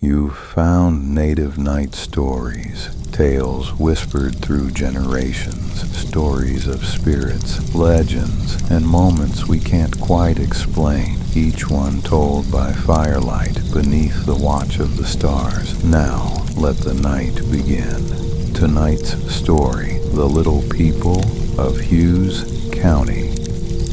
You've found native night stories, tales whispered through generations, stories of spirits, legends, and moments we can't quite explain, each one told by firelight beneath the watch of the stars. Now, let the night begin. Tonight's story, The Little People of Hughes County.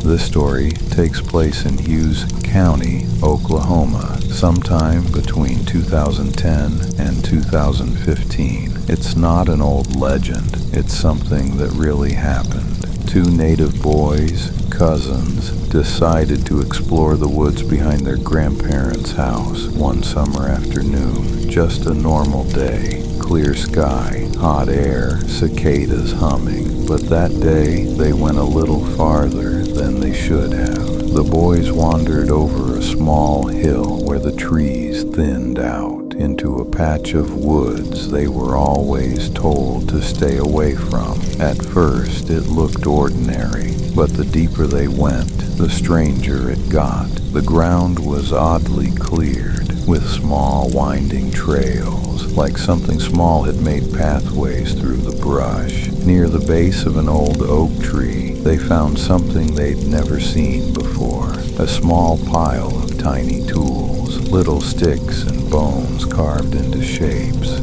This story takes place in Hughes County, Oklahoma, sometime between 2010 and 2015. It's not an old legend, it's something that really happened. Two native boys, cousins, decided to explore the woods behind their grandparents' house one summer afternoon. Just a normal day. Clear sky, hot air, cicadas humming. But that day, they went a little farther than they should have. The boys wandered over a small hill where the trees thinned out into a patch of woods they were always told to stay away from. At first, it looked ordinary, but the deeper they went, the stranger it got. The ground was oddly cleared, with small winding trails, like something small had made pathways through the brush. Near the base of an old oak tree, they found something they'd never seen before. A small pile of tiny tools, little sticks and bones carved into shapes.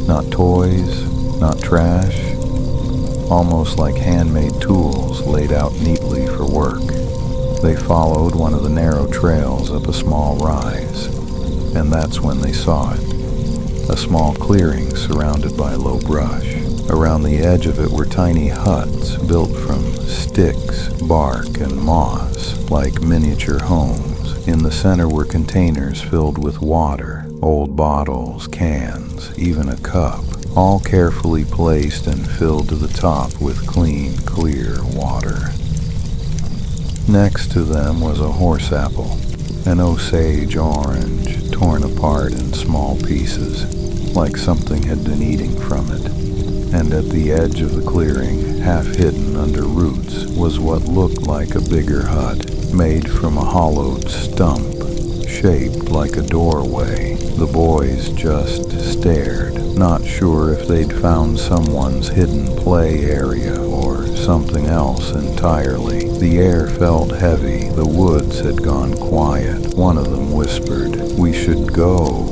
Not toys, not trash, almost like handmade tools laid out neatly for work. They followed one of the narrow trails up a small rise, and that's when they saw it. A small clearing surrounded by low brush. Around the edge of it were tiny huts built from sticks, bark, and moss, like miniature homes. In the center were containers filled with water, old bottles, cans, even a cup, all carefully placed and filled to the top with clean, clear water. Next to them was a horse apple, an Osage orange, torn apart in small pieces, like something had been eating from it. And at the edge of the clearing, half hidden under roots, was what looked like a bigger hut, made from a hollowed stump, shaped like a doorway. The boys just stared, not sure if they'd found someone's hidden play area or something else entirely. The air felt heavy, the woods had gone quiet. One of them whispered, "We should go."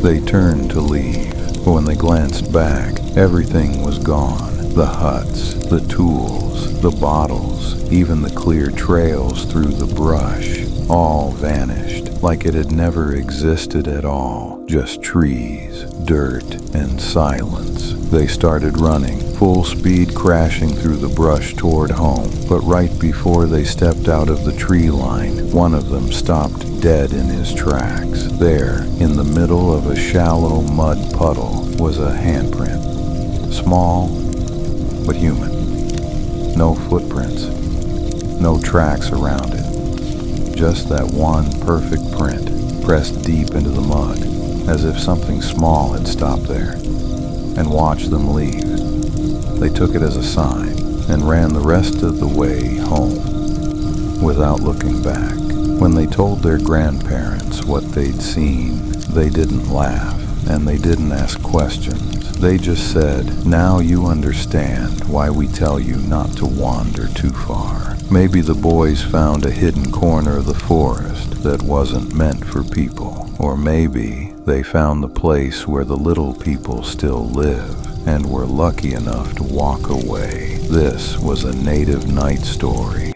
They turned to leave, but when they glanced back, everything was gone. The huts, the tools, the bottles, even the clear trails through the brush, all vanished, like it had never existed at all. Just trees, dirt, and silence. They started running, full speed crashing through the brush toward home. But right before they stepped out of the tree line, one of them stopped dead in his tracks. There, in the middle of a shallow mud puddle, was a handprint. Small, but human. No footprints, no tracks around it. Just that one perfect print, pressed deep into the mud, as if something small had stopped there and watched them leave. They took it as a sign and ran the rest of the way home without looking back. When they told their grandparents what they'd seen, they didn't laugh and they didn't ask questions. They just said, "Now you understand why we tell you not to wander too far." Maybe the boys found a hidden corner of the forest that wasn't meant for people. Or maybe they found the place where the little people still live and were lucky enough to walk away. This was a native night story.